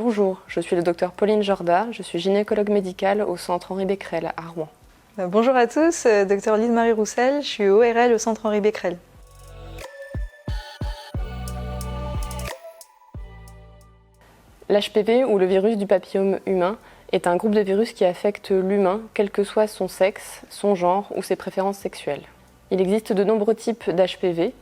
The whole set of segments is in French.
Bonjour, je suis le docteur Pauline Jorda, je suis gynécologue médicale au centre Henri Becquerel à Rouen. Bonjour à tous, docteur Lise-Marie Roussel, je suis ORL au centre Henri Becquerel. L'HPV ou le virus du papillome humain est un groupe de virus qui affecte l'humain, quel que soit son sexe, son genre ou ses préférences sexuelles. Il existe de nombreux types d'HPV.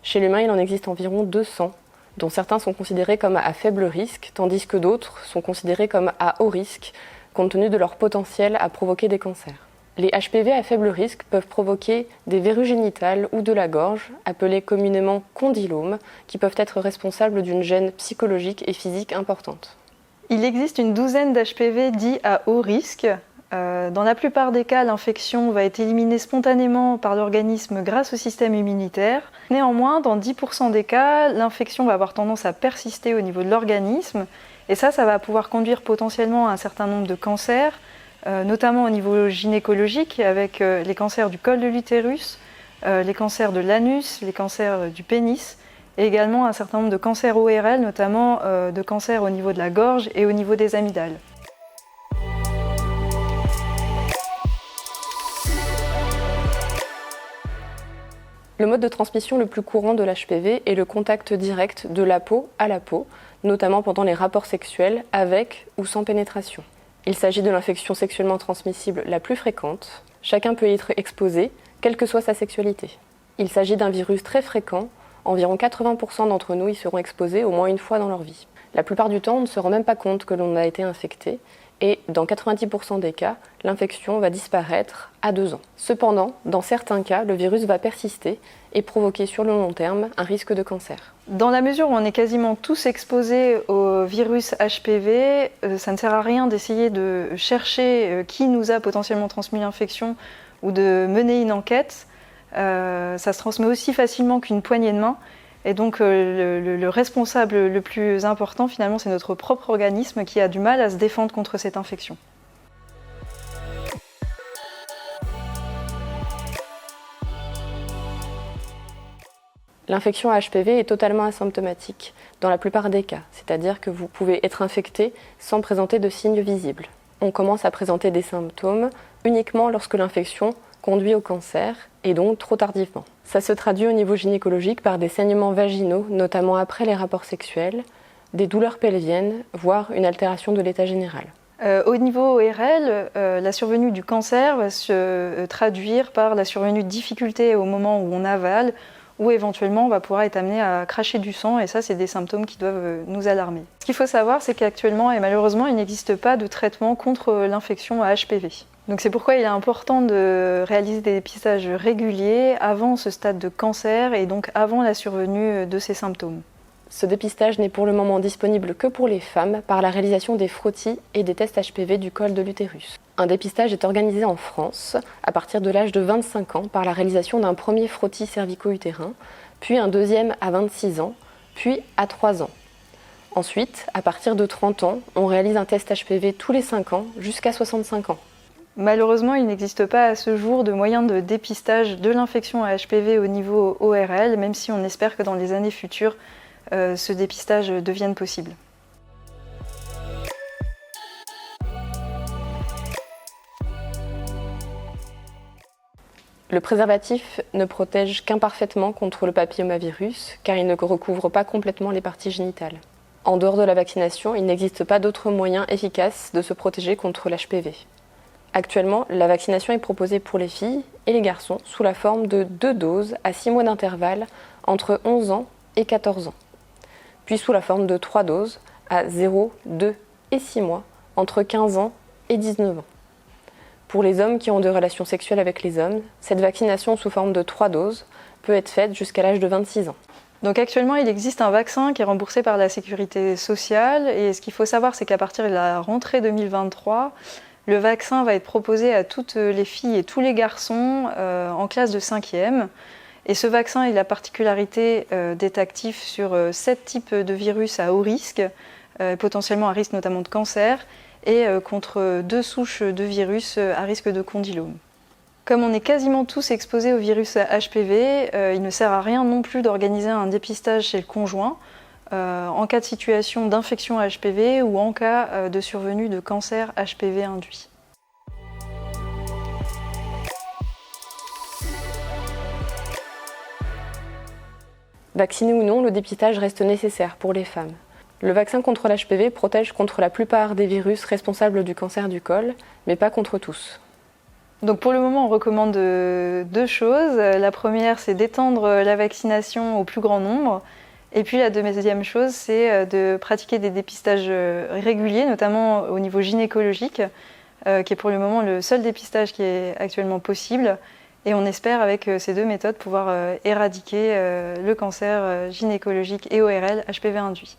Chez l'humain, il en existe environ 200, dont certains sont considérés comme à faible risque, tandis que d'autres sont considérés comme à haut risque, compte tenu de leur potentiel à provoquer des cancers. Les HPV à faible risque peuvent provoquer des verrues génitales ou de la gorge, appelées communément condylomes, qui peuvent être responsables d'une gêne psychologique et physique importante. Il existe une douzaine d'HPV dits à haut risque. Dans la plupart des cas, l'infection va être éliminée spontanément par l'organisme grâce au système immunitaire. Néanmoins, dans 10% des cas, l'infection va avoir tendance à persister au niveau de l'organisme. Et ça va pouvoir conduire potentiellement à un certain nombre de cancers, notamment au niveau gynécologique, avec les cancers du col de l'utérus, les cancers de l'anus, les cancers du pénis, et également un certain nombre de cancers ORL, notamment de cancers au niveau de la gorge et au niveau des amygdales. Le mode de transmission le plus courant de l'HPV est le contact direct de la peau à la peau, notamment pendant les rapports sexuels avec ou sans pénétration. Il s'agit de l'infection sexuellement transmissible la plus fréquente. Chacun peut y être exposé, quelle que soit sa sexualité. Il s'agit d'un virus très fréquent. Environ 80% d'entre nous y seront exposés au moins une fois dans leur vie. La plupart du temps, on ne se rend même pas compte que l'on a été infecté et dans 90% des cas, l'infection va disparaître à 2 ans. Cependant, dans certains cas, le virus va persister et provoquer sur le long terme un risque de cancer. Dans la mesure où on est quasiment tous exposés au virus HPV, ça ne sert à rien d'essayer de chercher qui nous a potentiellement transmis l'infection ou de mener une enquête. Ça se transmet aussi facilement qu'une poignée de main. Et donc le responsable le plus important finalement c'est notre propre organisme qui a du mal à se défendre contre cette infection. L'infection à HPV est totalement asymptomatique dans la plupart des cas, c'est-à-dire que vous pouvez être infecté sans présenter de signes visibles. On commence à présenter des symptômes uniquement lorsque l'infection conduit au cancer et donc trop tardivement. Ça se traduit au niveau gynécologique par des saignements vaginaux, notamment après les rapports sexuels, des douleurs pelviennes, voire une altération de l'état général. Au niveau ORL, la survenue du cancer va se traduire par la survenue de difficultés au moment où on avale, ou éventuellement on va pouvoir être amené à cracher du sang, et ça c'est des symptômes qui doivent nous alarmer. Ce qu'il faut savoir, c'est qu'actuellement et malheureusement il n'existe pas de traitement contre l'infection à HPV. Donc c'est pourquoi il est important de réaliser des dépistages réguliers avant ce stade de cancer et donc avant la survenue de ces symptômes. Ce dépistage n'est pour le moment disponible que pour les femmes par la réalisation des frottis et des tests HPV du col de l'utérus. Un dépistage est organisé en France à partir de l'âge de 25 ans par la réalisation d'un premier frottis cervico-utérin, puis un deuxième à 26 ans, puis à 3 ans. Ensuite, à partir de 30 ans, on réalise un test HPV tous les 5 ans jusqu'à 65 ans. Malheureusement, il n'existe pas à ce jour de moyens de dépistage de l'infection à HPV au niveau ORL, même si on espère que dans les années futures, ce dépistage devienne possible. Le préservatif ne protège qu'imparfaitement contre le papillomavirus, car il ne recouvre pas complètement les parties génitales. En dehors de la vaccination, il n'existe pas d'autres moyens efficaces de se protéger contre l'HPV. Actuellement, la vaccination est proposée pour les filles et les garçons sous la forme de 2 doses à 6 mois d'intervalle entre 11 ans et 14 ans, puis sous la forme de 3 doses à 0, 2 et 6 mois entre 15 ans et 19 ans. Pour les hommes qui ont des relations sexuelles avec les hommes, cette vaccination sous forme de 3 doses peut être faite jusqu'à l'âge de 26 ans. Donc actuellement, il existe un vaccin qui est remboursé par la sécurité sociale et ce qu'il faut savoir, c'est qu'à partir de la rentrée 2023, le vaccin va être proposé à toutes les filles et tous les garçons en classe de 5e. Et ce vaccin a la particularité d'être actif sur 7 types de virus à haut risque, potentiellement à risque notamment de cancer, et contre 2 souches de virus à risque de condylome. Comme on est quasiment tous exposés au virus HPV, il ne sert à rien non plus d'organiser un dépistage chez le conjoint. en cas de situation d'infection HPV ou en cas de survenue de cancer HPV induit. Vacciné ou non, le dépistage reste nécessaire pour les femmes. Le vaccin contre l'HPV protège contre la plupart des virus responsables du cancer du col, mais pas contre tous. Donc pour le moment, on recommande deux choses. La première, c'est d'étendre la vaccination au plus grand nombre. Et puis la deuxième chose, c'est de pratiquer des dépistages réguliers, notamment au niveau gynécologique, qui est pour le moment le seul dépistage qui est actuellement possible. Et on espère, avec ces deux méthodes, pouvoir éradiquer le cancer gynécologique et ORL HPV induit.